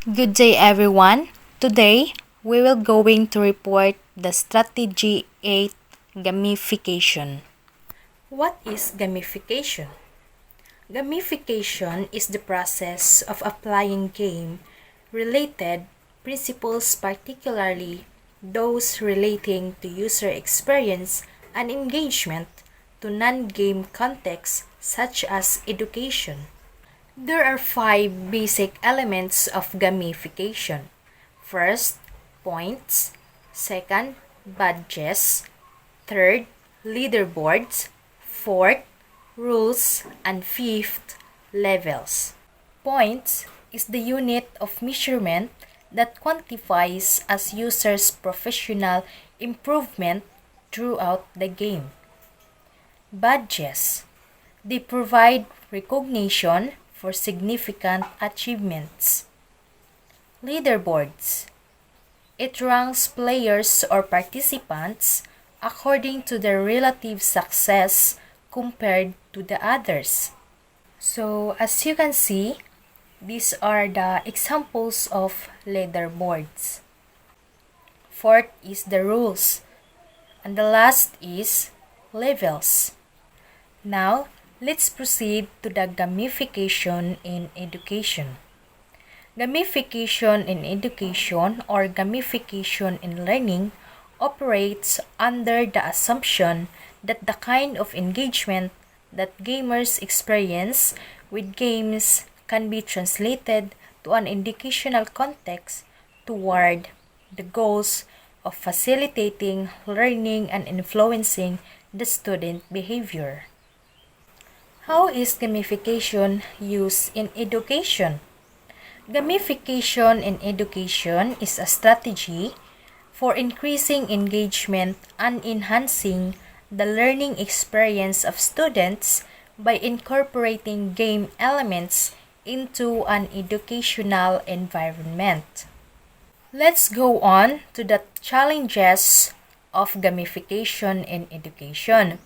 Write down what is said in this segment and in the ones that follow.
Good day everyone. Today, we will going to report the strategy 8 gamification. What is gamification? Gamification is the process of applying game-related principles, particularly those relating to user experience and engagement, to non-game contexts such as education. There are 5 basic elements of gamification. First, points. Second, badges. Third, leaderboards. Fourth, rules. And fifth, levels. Points is the unit of measurement that quantifies a user's professional improvement throughout the game. Badges. They provide recognition for significant achievements. Leaderboards. It ranks players or participants according to their relative success compared to the others. So, as you can see, these are the examples of leaderboards. Fourth is the rules. And the last is levels. Now, let's proceed to the gamification in education. Gamification in education or gamification in learning operates under the assumption that the kind of engagement that gamers experience with games can be translated to an educational context toward the goals of facilitating learning and influencing the student behavior. How is gamification used in education? Gamification in education is a strategy for increasing engagement and enhancing the learning experience of students by incorporating game elements into an educational environment. Let's go on to the challenges of gamification in education.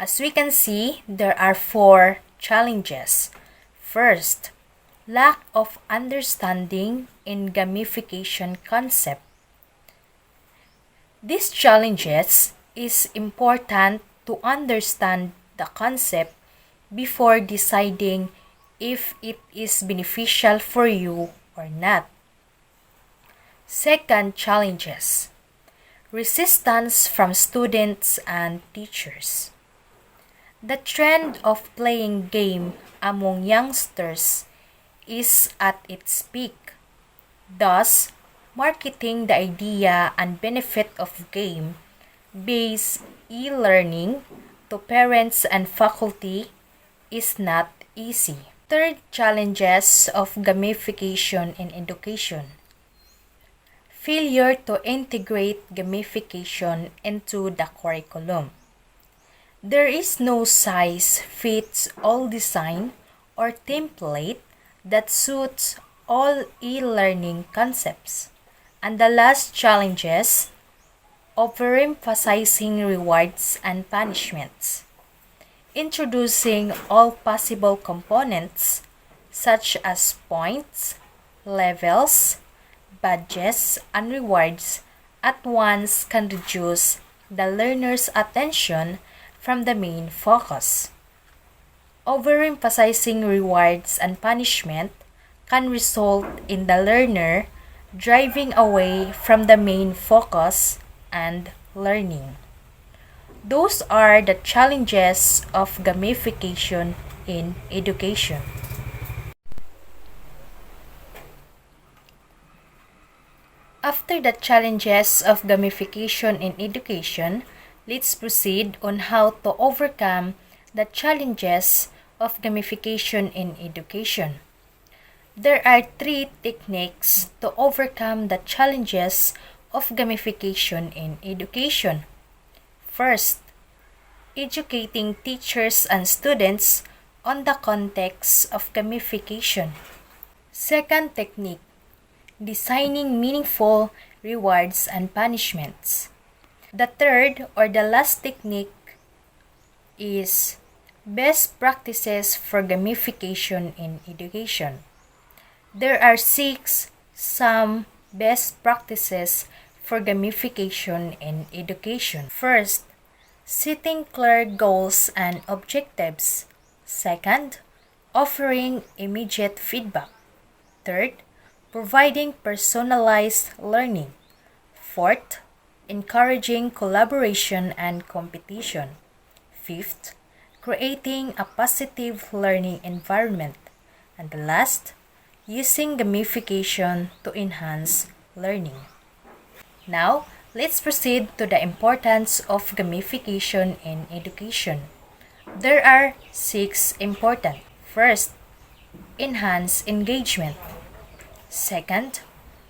As we can see, there are 4 challenges. First, lack of understanding in gamification concept. These challenges is important to understand the concept before deciding if it is beneficial for you or not. Second challenges, resistance from students and teachers. The trend of playing game among youngsters is at its peak. Thus, marketing the idea and benefit of game-based e-learning to parents and faculty is not easy. Third challenges of gamification in education. Failure to integrate gamification into the curriculum. There is no size-fits-all design or template that suits all e-learning concepts. And the last challenges, overemphasizing rewards and punishments. Introducing all possible components such as points, levels, badges, and rewards at once can reduce the learner's attention from the main focus. Overemphasizing rewards and punishment can result in the learner driving away from the main focus and learning. Those are the challenges of gamification in education. After the challenges of gamification in education, let's proceed on how to overcome the challenges of gamification in education. There are 3 techniques to overcome the challenges of gamification in education. First, educating teachers and students on the context of gamification. Second technique, designing meaningful rewards and punishments. The third or the last technique is best practices for gamification in education. There are 6 some best practices for gamification in education. First, setting clear goals and objectives. Second, offering immediate feedback. Third, providing personalized learning. Fourth, encouraging collaboration and competition. Fifth, creating a positive learning environment. And the last, using gamification to enhance learning. Now, let's proceed to the importance of gamification in education. There are 6 important. First, enhance engagement. Second,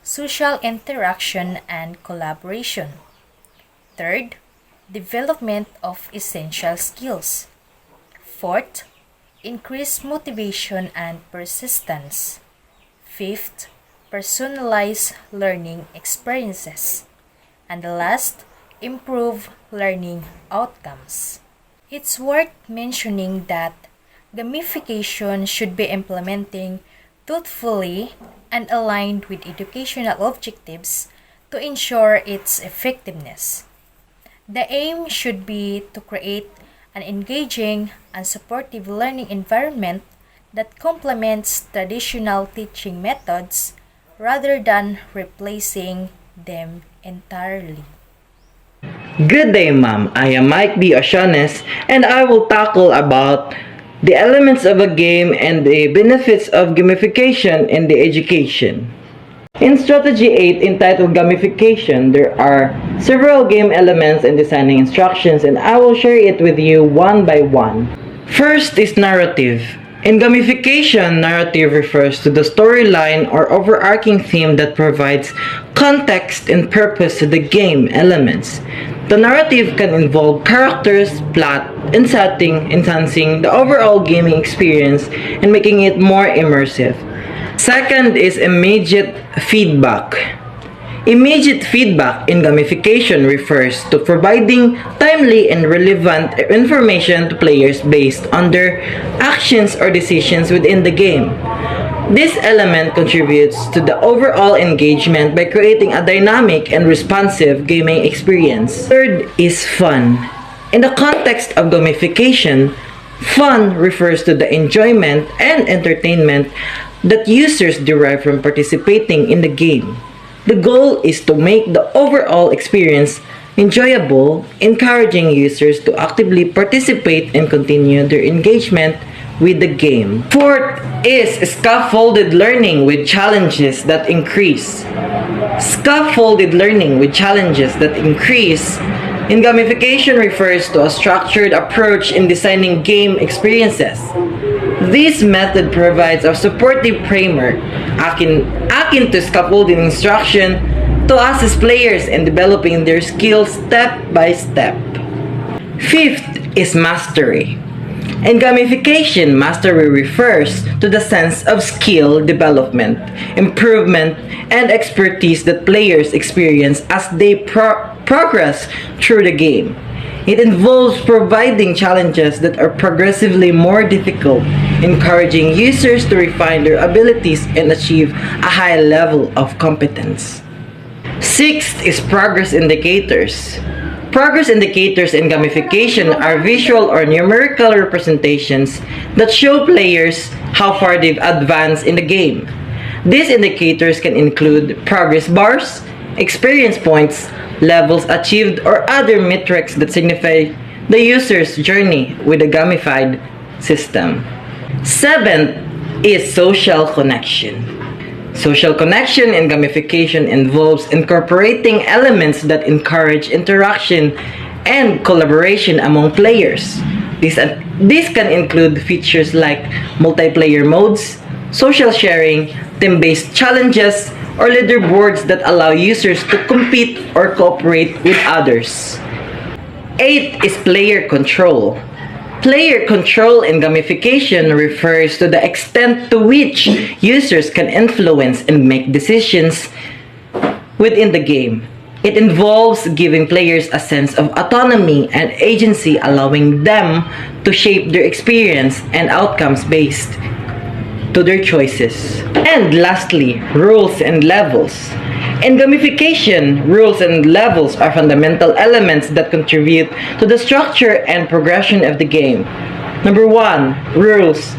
social interaction and collaboration. Third, development of essential skills. Fourth, increase motivation and persistence. Fifth, personalize learning experiences. And the last, improve learning outcomes. It's worth mentioning that gamification should be implementing thoughtfully and aligned with educational objectives to ensure its effectiveness. The aim should be to create an engaging and supportive learning environment that complements traditional teaching methods rather than replacing them entirely. Good day, ma'am. I am Mike B. Oshones, and I will tackle about the elements of a game and the benefits of gamification in the education. In Strategy 8 entitled Gamification, there are several game elements and designing instructions, and I will share it with you one by one. First is narrative. In gamification, narrative refers to the storyline or overarching theme that provides context and purpose to the game elements. The narrative can involve characters, plot, and setting, enhancing the overall gaming experience and making it more immersive. Second is immediate feedback. Immediate feedback in gamification refers to providing timely and relevant information to players based on their actions or decisions within the game. This element contributes to the overall engagement by creating a dynamic and responsive gaming experience. Third is fun. In the context of gamification, fun refers to the enjoyment and entertainment that users derive from participating in the game. The goal is to make the overall experience enjoyable, encouraging users to actively participate and continue their engagement with the game. Fourth is scaffolded learning with challenges that increase. Scaffolded learning with challenges that increase in gamification refers to a structured approach in designing game experiences. This method provides a supportive framework akin to scaffolding instruction to assist players in developing their skills step by step. Fifth is mastery. In gamification, mastery refers to the sense of skill development, improvement, and expertise that players experience as they progress through the game. It involves providing challenges that are progressively more difficult, encouraging users to refine their abilities and achieve a high level of competence. Sixth is progress indicators. Progress indicators in gamification are visual or numerical representations that show players how far they've advanced in the game. These indicators can include progress bars, experience points, levels achieved, or other metrics that signify the user's journey with a gamified system. Seventh is social connection. Social connection in gamification involves incorporating elements that encourage interaction and collaboration among players. This can include features like multiplayer modes, social sharing, team-based challenges, or leaderboards that allow users to compete or cooperate with others. Eighth is player control. Player control in gamification refers to the extent to which users can influence and make decisions within the game. It involves giving players a sense of autonomy and agency, allowing them to shape their experience and outcomes based to their choices. And lastly, rules and levels. In gamification, rules and levels are fundamental elements that contribute to the structure and progression of the game. Number 1. Rules.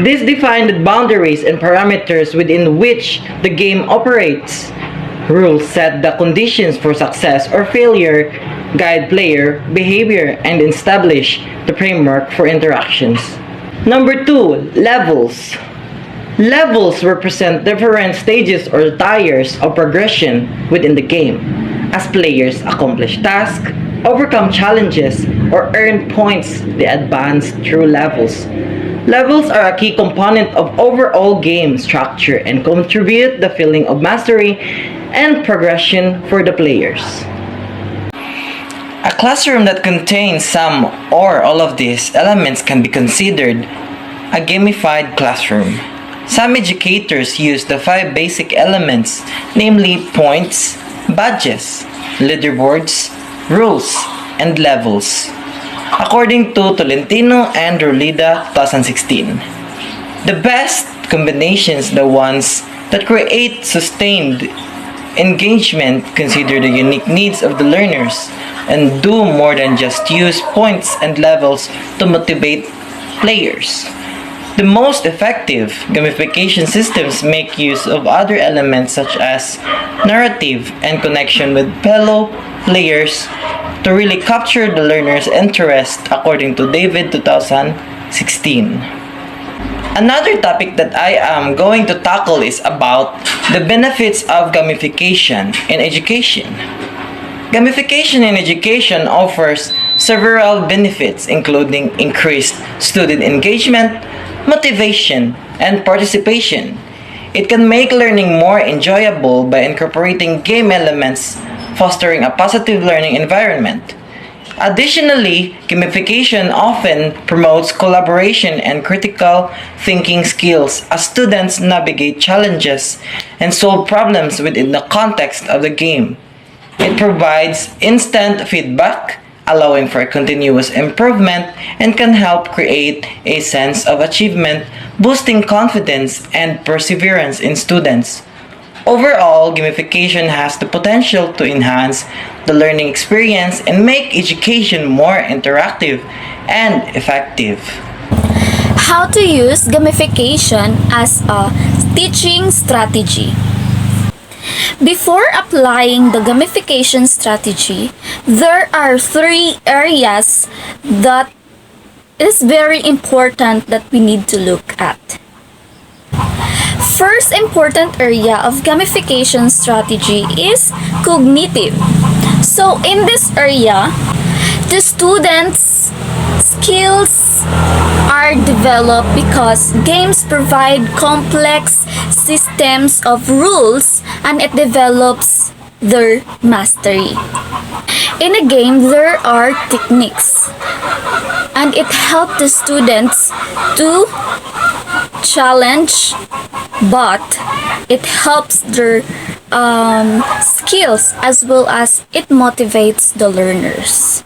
These define the boundaries and parameters within which the game operates. Rules set the conditions for success or failure, guide player behavior, and establish the framework for interactions. Number 2. Levels. Levels represent different stages or tiers of progression within the game, as players accomplish tasks, overcome challenges, or earn points. They advance through levels. Levels are a key component of overall game structure and contribute the feeling of mastery and progression for the players. A classroom that contains some or all of these elements can be considered a gamified classroom. Some educators use the 5 basic elements, namely points, badges, leaderboards, rules, and levels, according to Tolentino and Rolida 2016. The best combinations are the ones that create sustained engagement, consider the unique needs of the learners, and do more than just use points and levels to motivate players. The most effective gamification systems make use of other elements such as narrative and connection with fellow players to really capture the learner's interest, according to David 2016. Another topic that I am going to tackle is about the benefits of gamification in education. Gamification in education offers several benefits, including increased student engagement, motivation, and participation. It can make learning more enjoyable by incorporating game elements, fostering a positive learning environment. Additionally, gamification often promotes collaboration and critical thinking skills as students navigate challenges and solve problems within the context of the game. It provides instant feedback, allowing for continuous improvement, and can help create a sense of achievement, boosting confidence and perseverance in students. Overall, gamification has the potential to enhance the learning experience and make education more interactive and effective. How to use gamification as a teaching strategy. Before applying the gamification strategy, there are 3 areas that is very important that we need to look at. First important area of gamification strategy is cognitive. So in this area, the students' skills are developed because games provide complex systems of rules and it develops their mastery. In a game, there are techniques and it helps the students to challenge, but it helps their skills as well as it motivates the learners.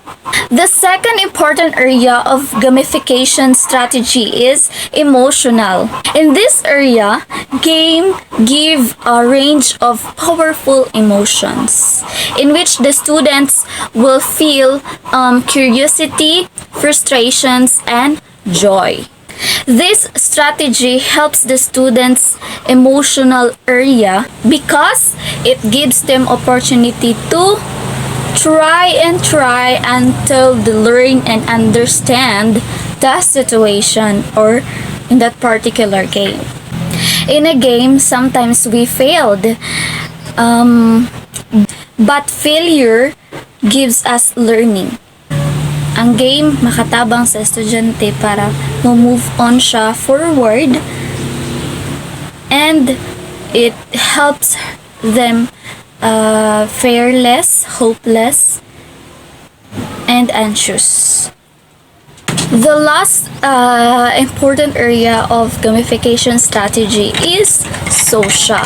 The second important area of gamification strategy is emotional. In this area, game give a range of powerful emotions in which the students will feel curiosity, frustrations, and joy. This strategy helps the students' emotional area because it gives them opportunity to try until they learn and understand the situation or in that particular game. In a game, sometimes we failed, but failure gives us learning. Ang game makatabang sa estudyante para move on siya forward, and it helps them fearless, hopeless, and anxious. The last important area of gamification strategy is social.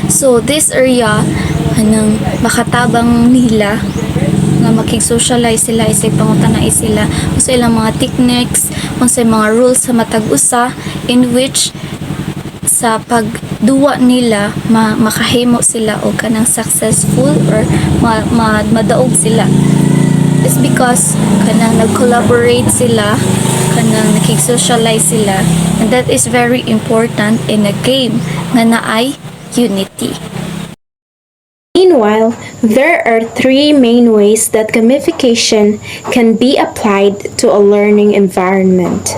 So this area anang makatabang nila nga makig-socialize sila, isay pangutana sila kung sa ilang mga techniques, kung sa mga rules sa matag-usa in which sa pagduwa nila makahimo sila og kanang successful or madaog sila is because kanang nag-collaborate sila, kanang nakig-socialize sila, and that is very important in a game nga naay unity. Meanwhile, there are three main ways that gamification can be applied to a learning environment.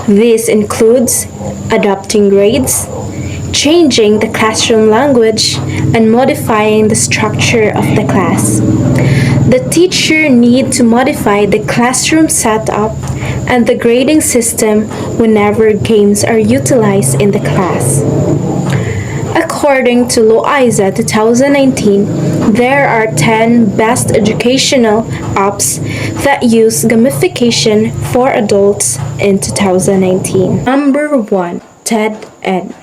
This includes adopting grades, changing the classroom language, and modifying the structure of the class. The teacher needs to modify the classroom setup and the grading system whenever games are utilized in the class. According to Loiza 2019, there are 10 best educational apps that use gamification for adults in 2019. Number 1. TED-Ed.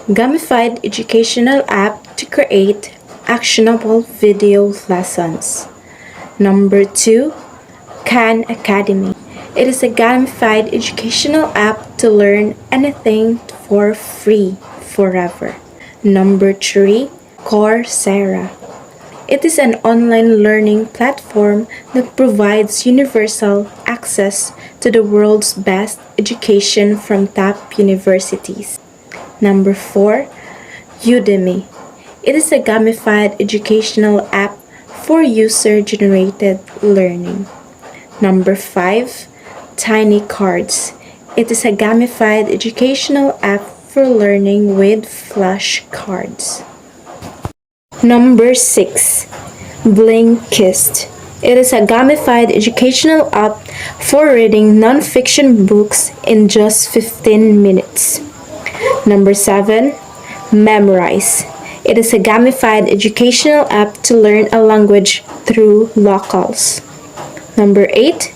Gamified educational app to create actionable video lessons. Number 2. Khan Academy. It is a gamified educational app to learn anything for free forever. Number 3. Coursera. It is an online learning platform that provides universal access to the world's best education from top universities. Number 4. Udemy. It is a gamified educational app for user-generated learning. Number 5. Tiny Cards. It is a gamified educational app for learning with flashcards. Number 6. Blinkist. It is a gamified educational app for reading non-fiction books in just 15 minutes. Number 7. Memrise. It is a gamified educational app to learn a language through locals. Number 8.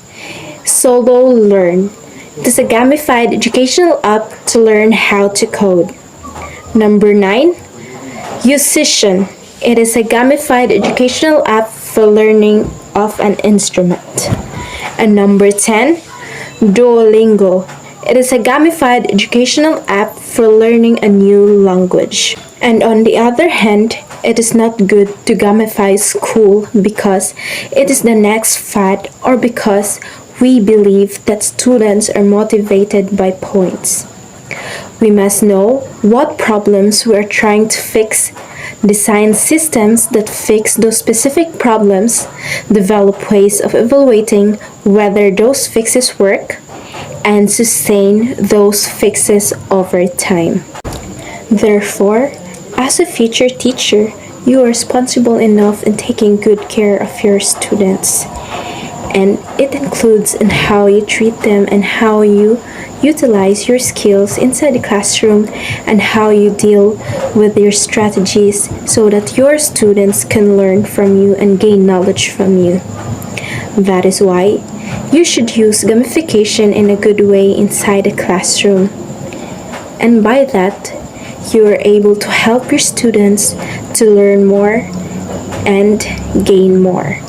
Solo Learn. It is a gamified educational app to learn how to code. Number 9. Musician. It is a gamified educational app for learning of an instrument. And number 10. Duolingo. It is a gamified educational app for learning a new language. And on the other hand, it is not good to gamify school because it is the next fad or because we believe that students are motivated by points. We must know what problems we are trying to fix, design systems that fix those specific problems, develop ways of evaluating whether those fixes work, and sustain those fixes over time. Therefore, as a future teacher, you are responsible enough in taking good care of your students. And it includes in how you treat them and how you utilize your skills inside the classroom and how you deal with your strategies so that your students can learn from you and gain knowledge from you. That is why you should use gamification in a good way inside the classroom. And by that, you are able to help your students to learn more and gain more.